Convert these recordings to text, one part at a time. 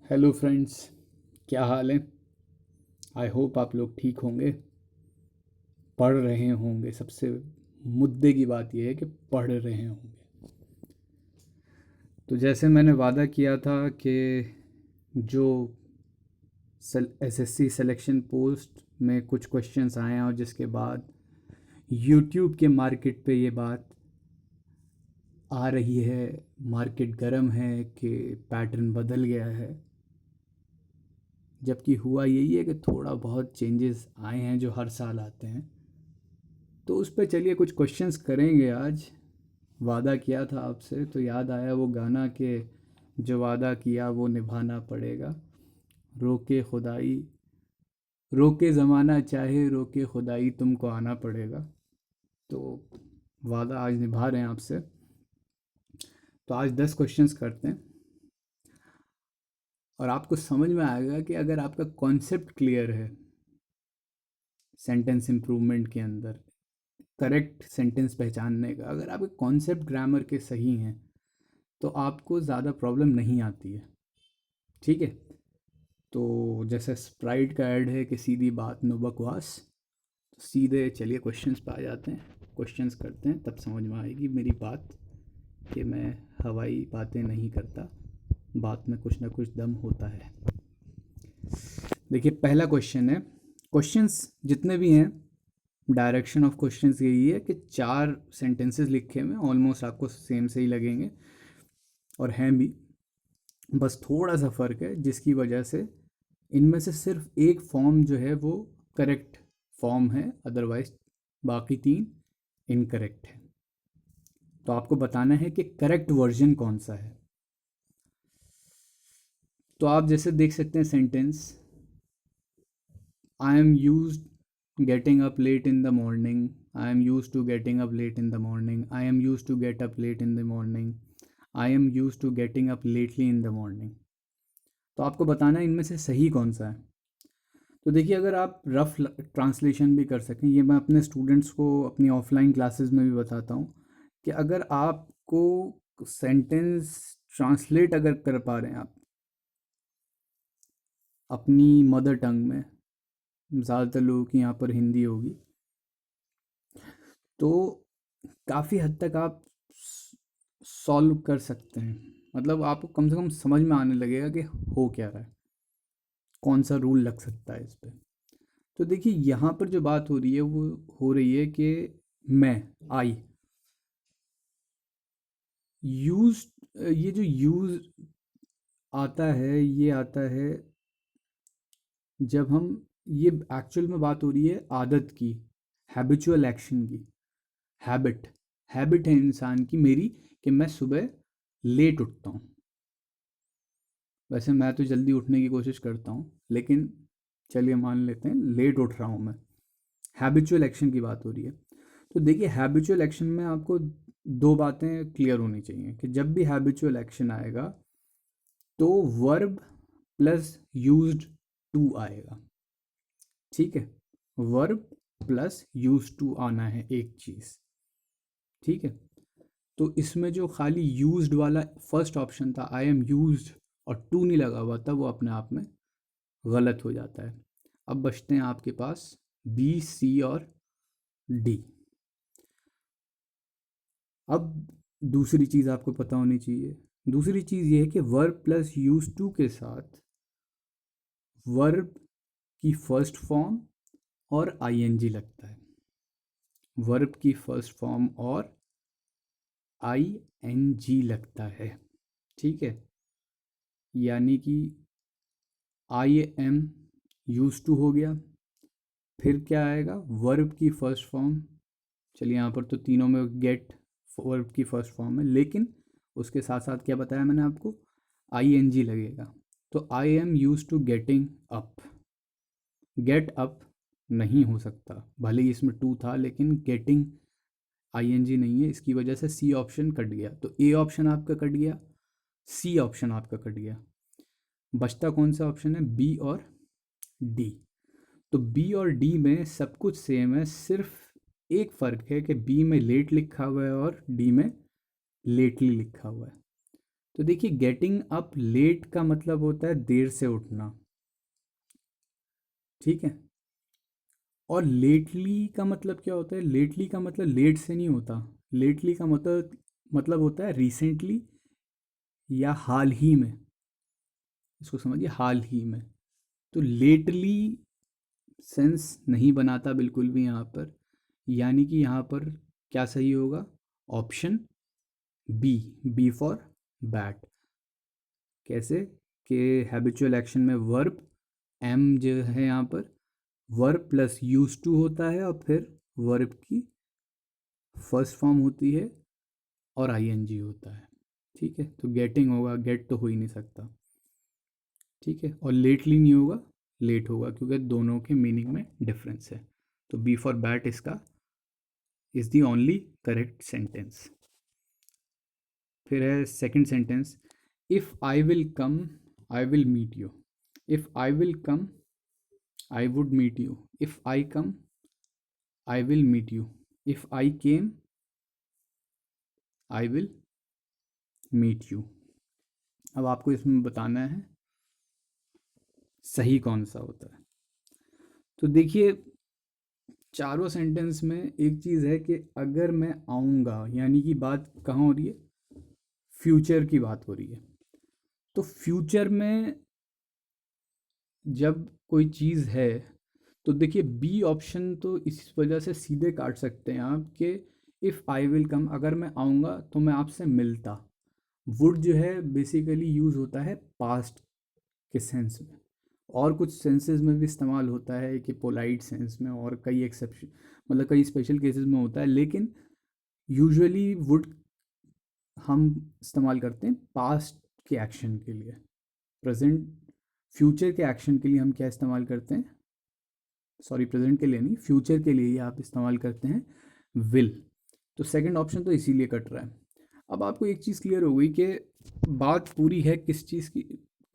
Hello friends, क्या हाल है। I hope आप लोग ठीक होंगे, पढ़ रहे होंगे। सबसे मुद्दे की बात यह है कि पढ़ रहे होंगे। तो जैसे मैंने वादा किया था कि जो एसएससी सिलेक्शन पोस्ट में कुछ क्वेश्चंस आए हैं और जिसके बाद यूट्यूब के मार्केट पे ये बात आ रही है, मार्केट गर्म है कि पैटर्न बदल गया है। जबकि हुआ यही है कि थोड़ा बहुत चेंजेस आए हैं जो हर साल आते हैं। तो उस पे चलिए कुछ क्वेश्चंस करेंगे आज। वादा किया था आपसे तो याद आया वो गाना के जो वादा किया वो निभाना पड़ेगा। रोके खुदाई, रोके ज़माना चाहे रोके खुदाई, तुमको आना पड़ेगा। तो वादा आज निभा रहे हैं आपसे। तो आज 10 क्वेश्चंस करते हैं और आपको समझ में आएगा कि अगर आपका कॉन्सेप्ट क्लियर है सेंटेंस इम्प्रूवमेंट के अंदर, करेक्ट सेंटेंस पहचानने का, अगर आपके कॉन्सेप्ट ग्रामर के सही हैं तो आपको ज़्यादा प्रॉब्लम नहीं आती है। ठीक है। तो जैसे स्प्राइट का ऐड है कि सीधी बात नो बकवास। तो सीधे चलिए क्वेश्चंस पे आ जाते हैं, क्वेश्चंस करते हैं, तब समझ में आएगी मेरी बात कि मैं हवाई बातें नहीं करता, बात में कुछ ना कुछ दम होता है। देखिए पहला क्वेश्चन है, क्वेश्चंस जितने भी हैं डायरेक्शन ऑफ क्वेश्चंस यही है कि 4 सेंटेंसेस लिखे हुए ऑलमोस्ट आपको सेम से ही लगेंगे और हैं भी, बस थोड़ा सा फ़र्क है जिसकी वजह से इनमें से सिर्फ एक फॉर्म जो है वो करेक्ट फॉर्म है, अदरवाइज बाकी 3 इनकरेक्ट है। तो आपको बताना है कि करेक्ट वर्जन कौन सा है। तो आप जैसे देख सकते हैं sentence, I am use getting up late in the morning, I am use to getting up late in the morning, I am use to get up late in the morning, I am use to getting up lately in the morning. तो आपको बताना है इनमें से सही कौन सा है। तो देखिए अगर आप रफ ट्रांसलेशन भी कर सकें, ये मैं अपने स्टूडेंट्स को अपनी ऑफलाइन क्लासेस में भी बताता हूँ कि अगर आपको सेंटेंस ट्रांसलेट अगर कर पा रहे हैं आप अपनी मदर टंग में, ज़्यादातर लोगों की यहाँ पर हिंदी होगी, तो काफ़ी हद तक आप सॉल्व कर सकते हैं। मतलब आपको कम से कम समझ में आने लगेगा कि हो क्या रहा है, कौन सा रूल लग सकता है इस पे। तो देखिए यहाँ पर जो बात हो रही है वो हो रही है कि मैं, आई यूज, ये जो यूज आता है ये आता है जब हम, ये एक्चुअल में बात हो रही है आदत की, हैबिचुअल एक्शन की। हैबिट, हैबिट है इंसान की, मेरी, कि मैं सुबह लेट उठता हूँ। वैसे मैं तो जल्दी उठने की कोशिश करता हूँ, लेकिन चलिए मान लेते हैं लेट उठ रहा हूँ मैं। हैबिचुअल एक्शन की बात हो रही है। तो देखिए हैबिचुअल एक्शन में आपको 2 बातें क्लियर होनी चाहिए कि जब भी हैबिचुअल एक्शन आएगा तो वर्ब प्लस यूज्ड टू आएगा। ठीक है, वर्ब प्लस यूज्ड टू आना है एक चीज़। ठीक है। तो इसमें जो खाली यूज्ड वाला फर्स्ट ऑप्शन था, आई एम यूज्ड, और टू नहीं लगा हुआ था, वो अपने आप में गलत हो जाता है। अब बचते हैं आपके पास बी, सी और डी। अब दूसरी चीज़ आपको पता होनी चाहिए, दूसरी चीज़ ये है कि वर्ब प्लस यूज टू के साथ वर्ब की फर्स्ट फॉर्म और आईएनजी लगता है। वर्ब की फर्स्ट फॉर्म और आईएनजी लगता है। ठीक है, यानी कि आई एम यूज टू हो गया, फिर क्या आएगा, वर्ब की फर्स्ट फॉर्म। चलिए यहाँ पर तो तीनों में गेट वर्ब की फर्स्ट फॉर्म है, लेकिन उसके साथ साथ क्या बताया मैंने आपको, आई एन जी लगेगा। तो I am use to getting up, get up नहीं हो सकता, भले ही इसमें टू था, लेकिन गेटिंग आई एन जी नहीं है, इसकी वजह से सी ऑप्शन कट गया। तो ए ऑप्शन आपका कट गया, सी ऑप्शन आपका कट गया। बचता कौन सा ऑप्शन है, बी और डी। तो बी और डी में सब कुछ सेम है, सिर्फ एक फ़र्क है कि बी में लेट लिखा हुआ है और डी में लेटली लिखा हुआ है। तो देखिए गेटिंग अप लेट का मतलब होता है देर से उठना, ठीक है। और लेटली का मतलब क्या होता है? लेटली का मतलब लेट से नहीं होता। लेटली का मतलब होता है रिसेंटली या हाल ही में। इसको समझिए, हाल ही में। तो लेटली सेंस नहीं बनाता बिल्कुल भी यहाँ पर। यानी कि यहाँ पर क्या सही होगा? Option B, B for bat. कैसे? कि हैबिचुअल एक्शन में वर्ब, एम जो है यहाँ पर वर्ब प्लस यूज टू होता है और फिर वर्ब की फर्स्ट फॉर्म होती है और आईएनजी होता है, ठीक है। तो गेटिंग होगा, गेट तो हो ही नहीं सकता, ठीक है। और लेटली नहीं होगा, लेट होगा, क्योंकि दोनों के मीनिंग में डिफरेंस है। तो बी फॉर बैट इसका is the only correct sentence. फिर है second sentence, if I will come I will meet you. If I will come I would meet you. If I come I will meet you. If I came I will meet you. अब आपको इसमें बताना है सही कौन सा होता है। तो देखिए चारों सेंटेंस में एक चीज़ है कि अगर मैं आऊँगा, यानी कि बात कहाँ हो रही है? फ्यूचर की बात हो रही है। तो फ्यूचर में जब कोई चीज़ है, तो देखिए बी ऑप्शन तो इस वजह से सीधे काट सकते हैं आप कि इफ़ आई विल कम, अगर मैं आऊँगा तो मैं आपसे मिलता। वुड जो है बेसिकली यूज़ होता है पास्ट के सेंस में, और कुछ सेंसेस में भी इस्तेमाल होता है कि पोलाइट सेंस में, और कई एक्सेप्शन मतलब कई स्पेशल केसेस में होता है। लेकिन यूजुअली वुड हम इस्तेमाल करते हैं पास्ट के एक्शन के लिए। प्रेजेंट फ्यूचर के एक्शन के लिए हम क्या इस्तेमाल करते हैं? सॉरी, प्रेजेंट के लिए नहीं, फ्यूचर के लिए ही आप इस्तेमाल करते हैं विल। तो सेकंड ऑप्शन तो इसीलिए कट रहा है। अब आपको एक चीज़ क्लियर हो गई कि बात पूरी है किस चीज़ की,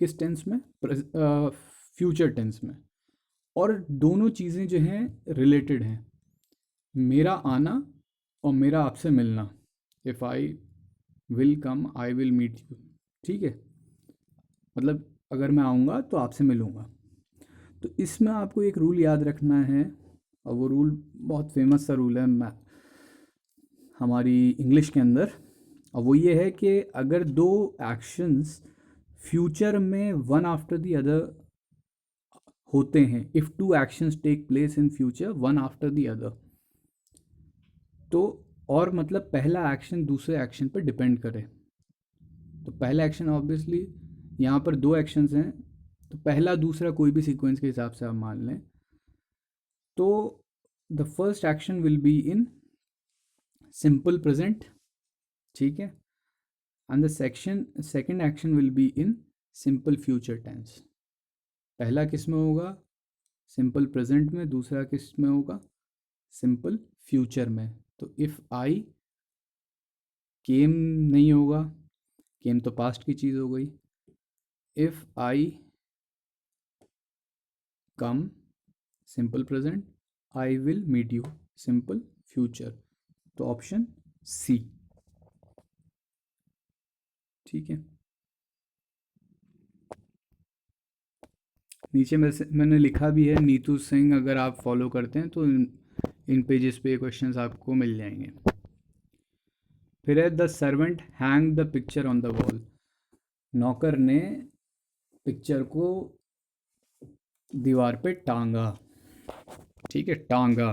किस टेंस में? फ्यूचर टेंस में। और दोनों चीज़ें जो हैं रिलेटेड हैं, मेरा आना और मेरा आपसे मिलना। If I will come I will meet you, ठीक है। मतलब अगर मैं आऊँगा तो आपसे मिलूँगा। तो इसमें आपको एक रूल याद रखना है, और वो रूल बहुत फेमस सा रूल है हमारी इंग्लिश के अंदर। और वो ये है कि अगर दो एक्शंस फ्यूचर में वन आफ्टर द अदर होते हैं, if two actions take place in future one after the other, तो और मतलब पहला एक्शन दूसरे एक्शन पर डिपेंड करे। तो पहला एक्शन ऑब्वियसली यहाँ पर दो एक्शंस हैं, तो पहला दूसरा कोई भी सीक्वेंस के हिसाब से आप मान लें, तो the first action will be in simple present, ठीक है। And the second action will be in simple future tense. पहला किस में होगा? सिंपल प्रेजेंट में। दूसरा किस में होगा? सिंपल फ्यूचर में। तो इफ़ आई केम नहीं होगा, केम तो पास्ट की चीज़ हो गई। If I come simple present, I will meet you simple future. तो ऑप्शन सी, ठीक है। नीचे मैंने लिखा भी है नीतू सिंह, अगर आप फॉलो करते हैं तो इन पेजेस पे क्वेश्चंस आपको मिल जाएंगे। फिर है the servant hang the picture on the wall. नौकर ने पिक्चर को दीवार पे टांगा, ठीक है, टांगा।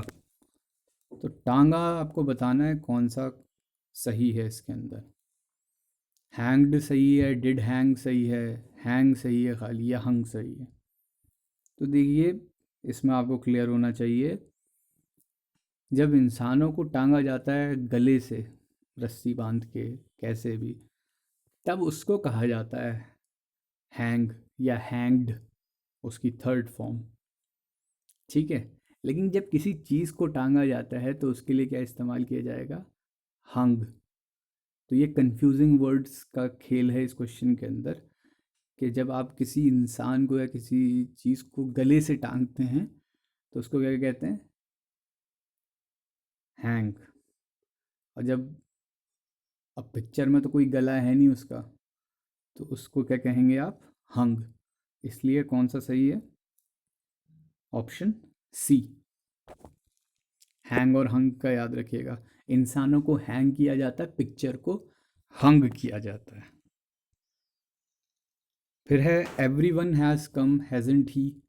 तो टांगा आपको बताना है कौन सा सही है इसके अंदर। हैंग्ड सही है, डिड हैंग सही है, हैंग सही है खाली, या हंग सही है? तो देखिए इसमें आपको क्लियर होना चाहिए, जब इंसानों को टांगा जाता है गले से रस्सी बांध के कैसे भी, तब उसको कहा जाता है हैंग या हैंग्ड, उसकी थर्ड फॉर्म, ठीक है। लेकिन जब किसी चीज़ को टांगा जाता है तो उसके लिए क्या इस्तेमाल किया जाएगा? हंग। तो ये कंफ्यूजिंग वर्ड्स का खेल है इस क्वेश्चन के अंदर, कि जब आप किसी इंसान को या किसी चीज़ को गले से टांगते हैं तो उसको क्या कहते हैं? हैंग। और जब अब पिक्चर में तो कोई गला है नहीं उसका, तो उसको क्या कहेंगे आप? हंग। इसलिए कौन सा सही है? Option C. हैंग और हंग का याद रखिएगा। इंसानों को हैंग किया जाता है, पिक्चर को हंग किया जाता है। फिर है every one has come hasn't he.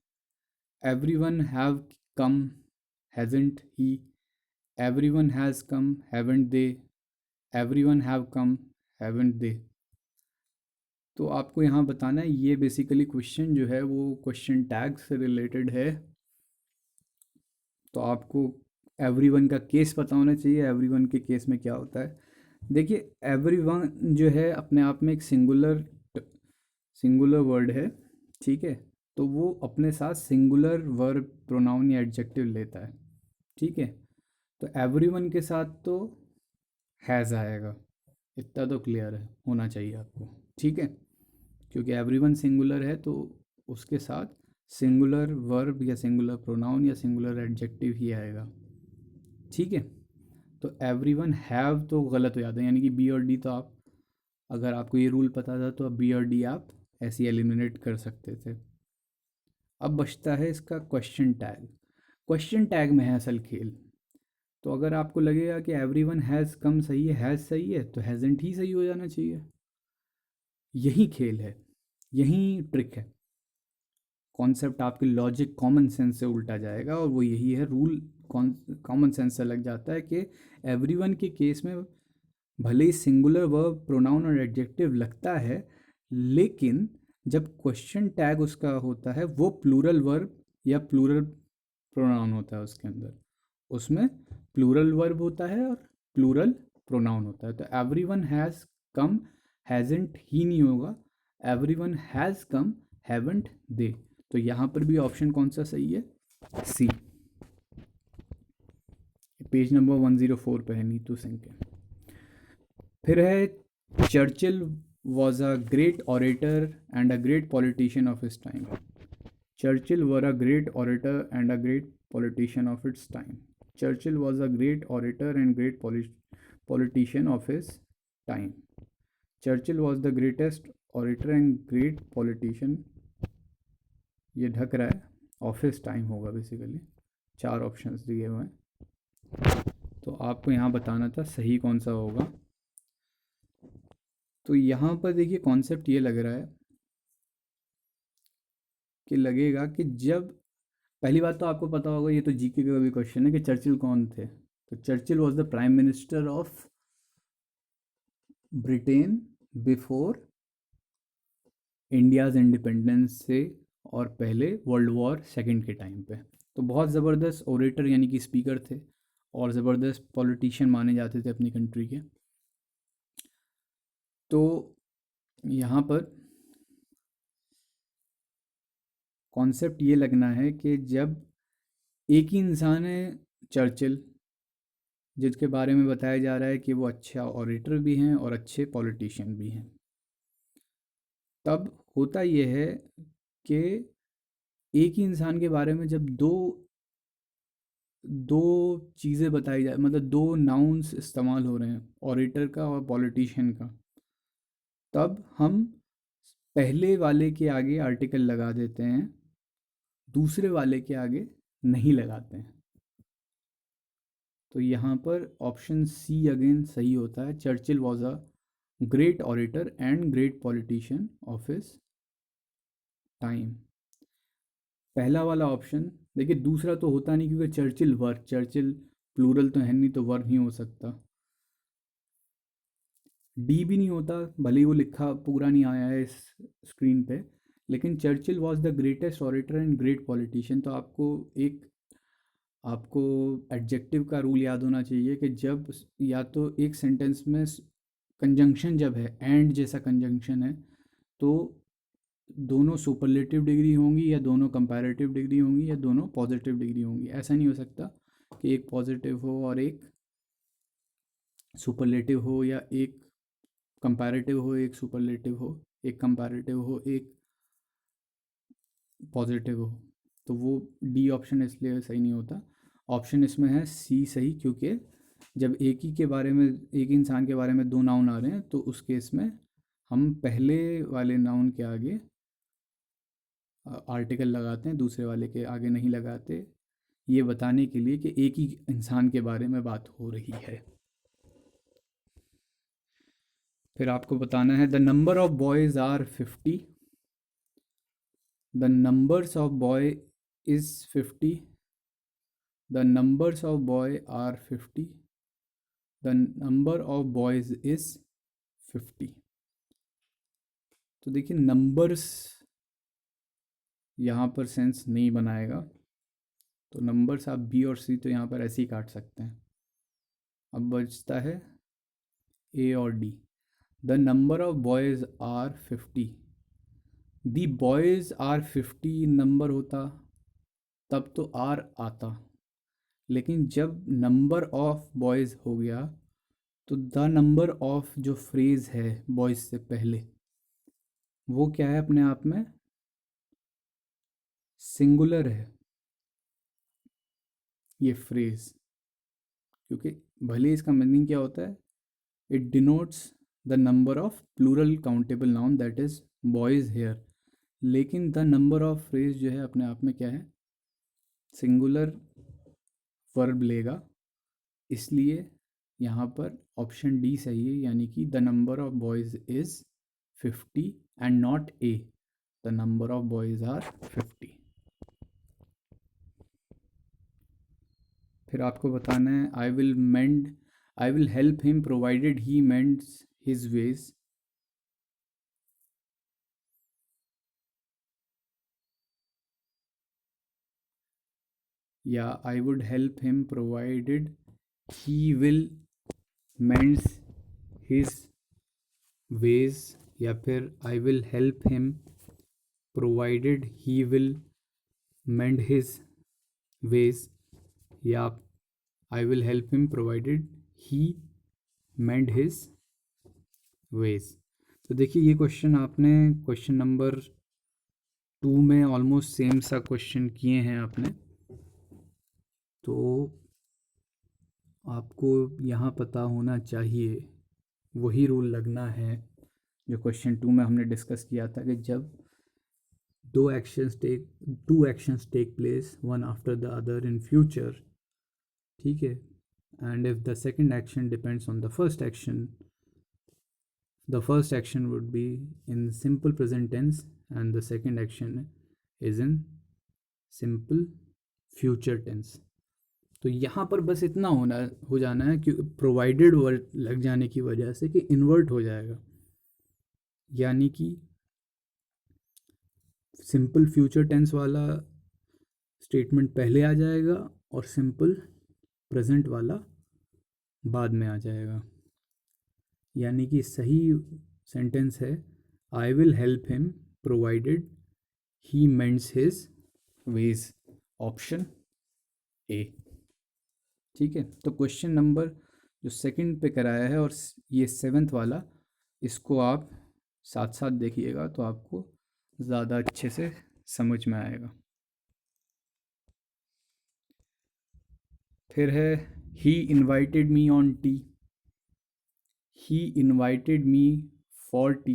Every one have come hasn't he. Every one has come haven't they. Every one have come haven't they. तो आपको यहाँ बताना है, ये बेसिकली क्वेश्चन जो है वो क्वेश्चन टैग से रिलेटेड है। तो आपको एवरीवन का केस पता होना चाहिए। एवरीवन के केस में क्या होता है? देखिए, एवरीवन जो है अपने आप में एक सिंगुलर वर्ड है, ठीक है। तो वो अपने साथ सिंगुलर वर्ब, प्रोनाउन या एडजेक्टिव लेता है, ठीक है। तो एवरीवन के साथ तो हैज़ आएगा, इतना तो क्लियर है, होना चाहिए आपको, ठीक है। क्योंकि एवरीवन सिंगुलर है तो उसके साथ सिंगुलर वर्ब या सिंगुलर प्रोनाउन या सिंगुलर एडजेक्टिव ही आएगा, ठीक है। तो एवरीवन हैव तो गलत हो जाता है, यानी कि बी और डी तो आप, अगर आपको ये रूल पता था तो अब बी और डी आप ऐसे एलिमिनेट कर सकते थे। अब बचता है इसका क्वेश्चन टैग। क्वेश्चन टैग में है असल खेल। तो अगर आपको लगेगा कि एवरीवन हैज़ कम सही है, हैज़ सही है, तो हैज़ेंट ही सही हो जाना चाहिए। यही खेल है, यही ट्रिक है। कॉन्सेप्ट आपके लॉजिक कॉमन सेंस से उल्टा जाएगा, और वो यही है रूल। कॉमन सेंस से लग जाता है कि एवरीवन के केस में भले ही सिंगुलर वर्ब, प्रोनाउन और एडजेक्टिव लगता है, लेकिन जब क्वेश्चन टैग उसका होता है वो प्लूरल वर्ब या प्लूरल प्रोनाउन होता है उसके अंदर, उसमें प्लूरल वर्ब होता है और प्लूरल प्रोनाउन होता है। तो एवरीवन हैज़ कम हैज़ेंट ही नहीं होगा, everyone has come haven't they. तो यहाँ पर भी ऑप्शन कौन सा सही है? सी। पेज नंबर 104 पे है नीतू सिंह के। फिर है Churchill was a great orator and a great politician of his time. Churchill were a great orator and a great politician of its time. Churchill was a great orator and great politician of his time. Churchill was the greatest orator and great politician, ये ढक रहा है, office time होगा basically. 4 options दिए हुए हैं, तो आपको यहाँ बताना था सही कौन सा होगा। तो यहाँ पर देखिए कॉन्सेप्ट ये लग रहा है कि लगेगा कि जब, पहली बात तो आपको पता होगा, ये तो जीके का भी क्वेश्चन है, कि चर्चिल कौन थे। तो Churchill was the prime minister of Britain before India's independence से, और पहले वर्ल्ड वॉर सेकेंड के टाइम पे। तो बहुत ज़बरदस्त ओरेटर यानी कि स्पीकर थे, और ज़बरदस्त पॉलिटिशियन माने जाते थे अपनी कंट्री के। तो यहाँ पर कॉन्सेप्ट ये लगना है कि जब एक ही इंसान है चर्चिल, जिसके बारे में बताया जा रहा है कि वो अच्छा ऑरेटर भी हैं और अच्छे पॉलिटिशियन भी हैं, तब होता ये है कि एक ही इंसान के बारे में जब दो दो चीज़ें बताई जाए, मतलब दो नाउन्स इस्तेमाल हो रहे हैं, ऑरेटर का और पॉलिटिशियन का, तब हम पहले वाले के आगे आर्टिकल लगा देते हैं, दूसरे वाले के आगे नहीं लगाते हैं। तो यहाँ पर ऑप्शन सी अगेन सही होता है। Churchill was a great orator and great politician of his time. पहला वाला ऑप्शन, देखिए दूसरा तो होता नहीं, क्योंकि चर्चिल वर्ग, चर्चिल प्लूरल तो है नहीं, तो वर्ग नहीं हो सकता। डी भी नहीं होता, भले ही वो लिखा पूरा नहीं आया है इस स्क्रीन पे, लेकिन Churchill was the greatest orator and great politician. तो आपको एडजेक्टिव का रूल याद होना चाहिए कि जब या तो एक सेंटेंस में कंजंक्शन जब है, एंड जैसा कंजंक्शन है, तो दोनों सुपरलेटिव डिग्री होंगी, या दोनों कंपैरेटिव डिग्री होंगी, या दोनों पॉजिटिव डिग्री होंगी। ऐसा नहीं हो सकता कि एक पॉजिटिव हो और एक सुपरलेटिव हो, या एक कंपैरेटिव हो एक सुपरलेटिव हो, एक कंपैरेटिव हो एक पॉजिटिव हो। तो वो डी ऑप्शन इसलिए सही नहीं होता। ऑप्शन इसमें है सी सही, क्योंकि जब एक ही इंसान के बारे में दो नाउन आ रहे हैं, तो उस केस में हम पहले वाले नाउन के आगे आर्टिकल लगाते हैं, दूसरे वाले के आगे नहीं लगाते, ये बताने के लिए कि एक ही इंसान के बारे में बात हो रही है। फिर आपको बताना है the number of boys are 50, the numbers of boy is 50, the numbers of boy are 50, the number of boys is 50। तो देखिए नंबर्स यहाँ पर सेंस नहीं बनाएगा, तो नंबर्स आप बी और सी तो यहाँ पर ऐसे ही काट सकते हैं। अब बचता है ए और D. The number of boys are 50, the boys are 50 number होता तब तो आर आता, लेकिन जब नंबर ऑफ बॉयज़ हो गया तो द नंबर ऑफ जो फ्रेज़ है बॉयज़ से पहले वो क्या है, अपने आप में सिंगुलर है ये फ्रेज़, क्योंकि भले इसका मीनिंग क्या होता है, it denotes the number of plural countable noun that is boys here, लेकिन द नंबर ऑफ फ्रेज़ जो है अपने आप में क्या है, सिंगुलर वर्ब लेगा, इसलिए यहाँ पर ऑप्शन डी सही है, यानी कि the number of boys is 50 and not a, the number of boys are 50। फिर आपको बताना है I will help him provided he mends his ways, या I would help him provided he will mends his ways, या फिर I will help him provided he will mend his ways, या I will help him provided he mend his ways. तो देखिए ये question आपने question number 2 में almost same सा question किए हैं आपने, तो आपको यहाँ पता होना चाहिए, वही रूल लगना है जो क्वेश्चन 2 में हमने डिस्कस किया था कि जब two actions take place one after the other in future, ठीक है, and if the second action depends on the first action, the first action would be in simple present tense and the second action is in simple future tense। तो यहाँ पर बस इतना हो जाना है कि प्रोवाइडेड वर्ड लग जाने की वजह से कि इन्वर्ट हो जाएगा, यानी कि सिंपल फ्यूचर टेंस वाला स्टेटमेंट पहले आ जाएगा और सिंपल प्रेजेंट वाला बाद में आ जाएगा, यानी कि सही सेंटेंस है I will help him provided he mends his ways, option A. ठीक है, तो क्वेश्चन नंबर जो सेकंड पे कराया है और ये 7th वाला, इसको आप साथ साथ देखिएगा तो आपको ज़्यादा अच्छे से समझ में आएगा। फिर है he invited me on tea, he invited me for tea,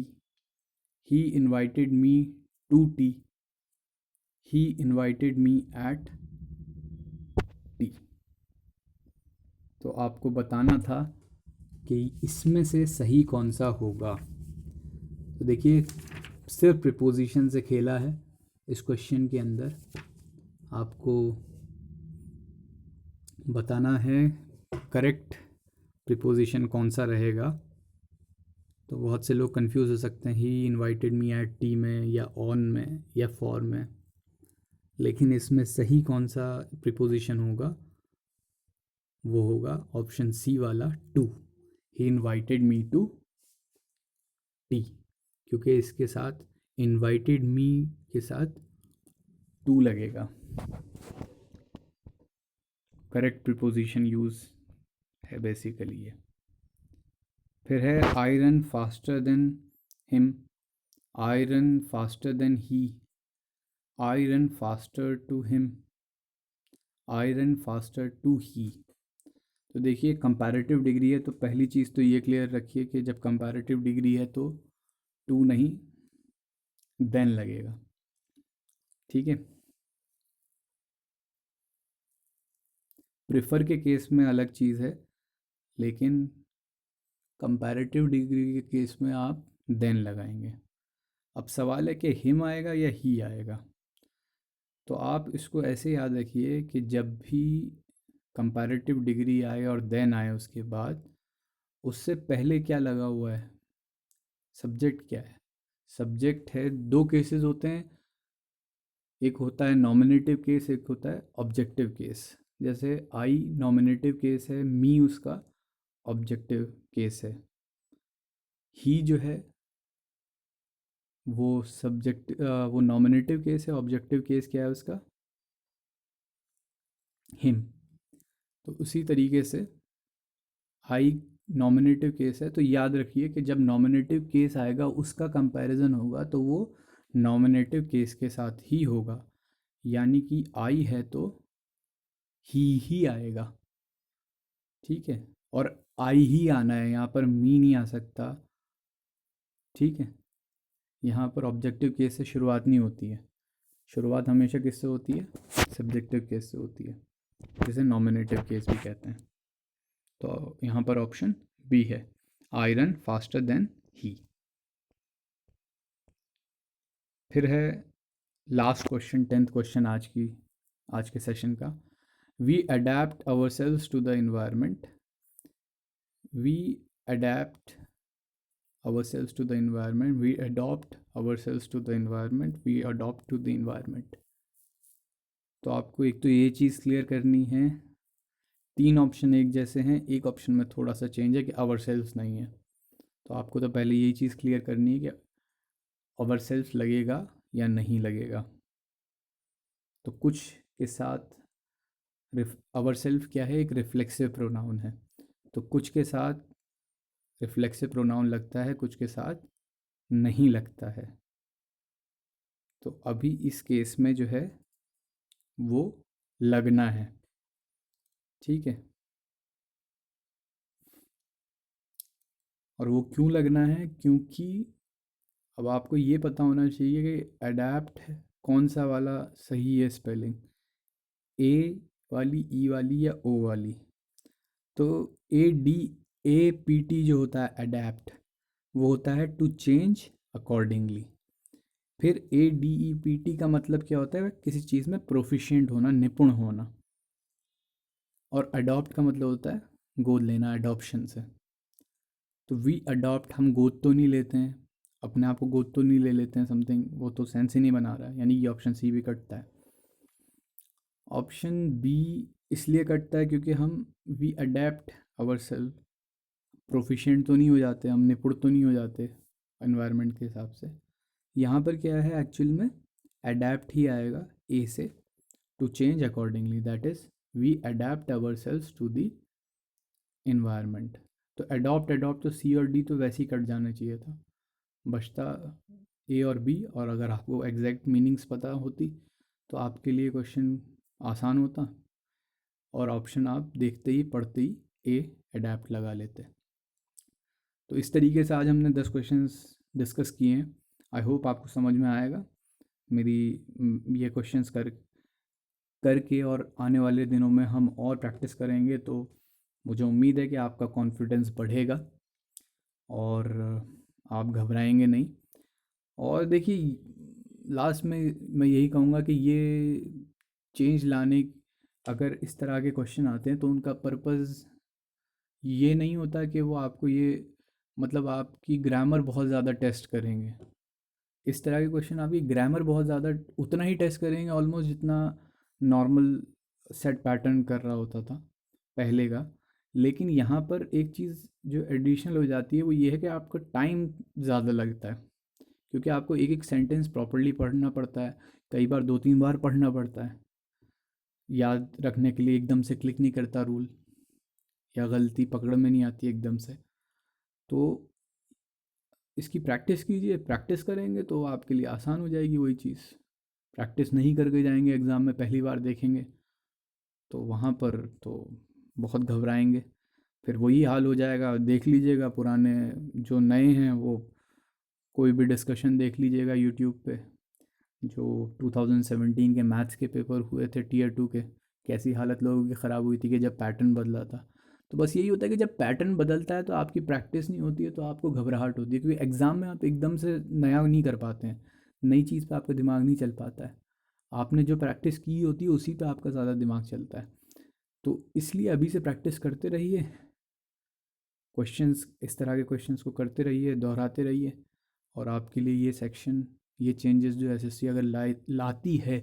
he invited me to tea, he invited me at tea. तो आपको बताना था कि इसमें से सही कौन सा होगा। तो देखिए सिर्फ प्रीपोजिशन से खेला है इस क्वेश्चन के अंदर, आपको बताना है करेक्ट प्रीपोजिशन कौन सा रहेगा। तो बहुत से लोग कंफ्यूज हो सकते हैं ही इनवाइटेड मी एट टी में या ऑन में या फॉर में, लेकिन इसमें सही कौन सा प्रीपोजिशन होगा, वो होगा ऑप्शन सी वाला to, he invited me to tea, क्योंकि इसके साथ इनवाइटेड मी के साथ टू लगेगा, करेक्ट प्रीपोजिशन यूज़ है बेसिकली ये। फिर है I run faster than him, I run faster than he, I run faster to him, I run faster to he. तो देखिए कंपैरेटिव डिग्री है तो पहली चीज़ तो ये क्लियर रखिए कि जब कंपैरेटिव डिग्री है तो टू नहीं, देन लगेगा। ठीक है। प्रेफर के केस में अलग चीज़ है, लेकिन कंपैरेटिव डिग्री के केस में आप देन लगाएंगे। अब सवाल है कि हिम आएगा या ही आएगा। तो आप इसको ऐसे याद रखिए कि जब भी कंपैरेटिव डिग्री आए और देन आए उसके बाद, उससे पहले क्या लगा हुआ है, सब्जेक्ट क्या है। सब्जेक्ट है, दो केसेस होते हैं, एक होता है नॉमिनेटिव केस, एक होता है ऑब्जेक्टिव केस। जैसे आई नॉमिनेटिव केस है, मी उसका ऑब्जेक्टिव केस है। ही जो है वो सब्जेक्ट, वो नॉमिनेटिव केस है, ऑब्जेक्टिव केस क्या है उसका, हिम। तो उसी तरीके से आई नॉमिनेटिव केस है, तो याद रखिए कि जब नॉमिनेटिव केस आएगा उसका कंपैरिजन होगा तो वो नॉमिनेटिव केस के साथ ही होगा। यानी कि आई है तो ही आएगा। ठीक है। और आई ही आना है, यहाँ पर मी नहीं आ सकता। ठीक है। यहाँ पर ऑब्जेक्टिव केस से शुरुआत नहीं होती है, शुरुआत हमेशा किससे होती है, सब्जेक्टिव केस से होती है, जिसे नॉमिनेटिव केस भी कहते हैं। तो यहाँ पर ऑप्शन बी है, I run faster than he. फिर है लास्ट क्वेश्चन, 10th क्वेश्चन आज के सेशन का। We adapt our selves to the environment, we adapt ourselves to the environment, we adopt ourselves to the environment, we adopt to the environment। तो आपको एक तो ये चीज़ क्लियर करनी है, तीन ऑप्शन एक जैसे हैं, एक ऑप्शन में थोड़ा सा चेंज है कि आवर सेल्फ नहीं है। तो आपको तो पहले यही चीज़ क्लियर करनी है कि आवर सेल्फ लगेगा या नहीं लगेगा। तो कुछ के साथ आवर सेल्फ क्या है, एक रिफ्लेक्सिव प्रोनाउन है, तो कुछ के साथ रिफ्लेक्सिव प्रोनाउन लगता है, कुछ के साथ नहीं लगता है। तो अभी इस केस में जो है वो लगना है। ठीक है। और वो क्यों लगना है, क्योंकि अब आपको ये पता होना चाहिए कि अडेप्ट कौन सा वाला सही है स्पेलिंग, ए वाली, ई वाली या ओ वाली। तो A D, A P T जो होता है अडेप्ट, वो होता है टू चेंज अकॉर्डिंगली। फिर A D E P T का मतलब क्या होता है, किसी चीज़ में प्रोफिशिएंट होना, निपुण होना। और अडॉप्ट का मतलब होता है गोद लेना, अडॉप्शन से। तो वी अडॉप्ट, हम गोद तो नहीं लेते हैं, अपने आप को गोद तो नहीं ले लेते हैं समथिंग, वो तो सेंस ही नहीं बना रहा है, यानी ये ऑप्शन सी भी कटता है। ऑप्शन बी इसलिए कटता है क्योंकि हम we adapt our self, proficient तो नहीं हो जाते, हम निपुण तो नहीं हो जाते एनवायरनमेंट के हिसाब से। यहाँ पर क्या है एक्चुअल में, अडेप्ट ही आएगा ए से, to change accordingly, that is we adapt our selves to the environment. तो अडॉप्ट अडॉप्ट तो सी और डी तो वैसे ही कट जाना चाहिए था, बचता ए और बी। और अगर आपको एग्जैक्ट मीनिंग्स पता होती तो आपके लिए क्वेश्चन आसान होता, और ऑप्शन आप देखते ही पढ़ते ही ए अडेप्ट लगा लेते। तो इस तरीके से आज हमने 10 क्वेश्चंस डिस्कस किए हैं। आई होप आपको समझ में आएगा मेरी ये क्वेश्चंस करके, और आने वाले दिनों में हम और प्रैक्टिस करेंगे तो मुझे उम्मीद है कि आपका कॉन्फिडेंस बढ़ेगा और आप घबराएंगे नहीं। और देखिए, लास्ट में मैं यही कहूँगा कि ये चेंज लाने, अगर इस तरह के क्वेश्चन आते हैं तो उनका पर्पज़ ये नहीं होता कि वो आपको ये, मतलब आपकी ग्रामर बहुत ज़्यादा टेस्ट करेंगे। इस तरह के क्वेश्चन आपकी ग्रामर बहुत ज़्यादा उतना ही टेस्ट करेंगे ऑलमोस्ट जितना नॉर्मल सेट पैटर्न कर रहा होता था पहले का। लेकिन यहाँ पर एक चीज़ जो एडिशनल हो जाती है वो ये है कि आपका टाइम ज़्यादा लगता है, क्योंकि आपको एक एक सेंटेंस प्रॉपरली पढ़ना पड़ता है, कई बार 2-3 बार पढ़ना पड़ता है, याद रखने के लिए एकदम से क्लिक नहीं करता रूल, या गलती पकड़ में नहीं आती एकदम से। तो इसकी प्रैक्टिस कीजिए, प्रैक्टिस करेंगे तो आपके लिए आसान हो जाएगी वही चीज़। प्रैक्टिस नहीं करके जाएंगे एग्ज़ाम में, पहली बार देखेंगे तो वहाँ पर तो बहुत घबराएंगे, फिर वही हाल हो जाएगा। देख लीजिएगा पुराने, जो नए हैं वो कोई भी डिस्कशन देख लीजिएगा यूट्यूब पे, जो 2017 के मैथ्स के पेपर हुए थे टीयर टू के, कैसी हालत लोगों की ख़राब हुई थी कि जब पैटर्न बदला था। तो बस यही होता है कि जब पैटर्न बदलता है तो आपकी प्रैक्टिस नहीं होती है, तो आपको घबराहट होती है, क्योंकि एग्ज़ाम में आप एकदम से नया नहीं कर पाते हैं, नई चीज़ पे आपका दिमाग नहीं चल पाता है। आपने जो प्रैक्टिस की होती है उसी पे आपका ज़्यादा दिमाग चलता है। तो इसलिए अभी से प्रैक्टिस करते रहिए, क्वेश्चंस इस तरह के क्वेश्चंस को करते रहिए, दोहराते रहिए, और आपके लिए ये सेक्शन, ये चेंजेस जो एसएससी अगर लाती है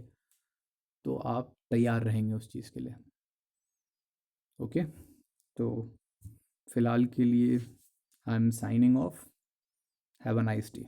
तो आप तैयार रहेंगे उस चीज़ के लिए। ओके, तो फ़िलहाल के लिए I am signing off. Have a nice day.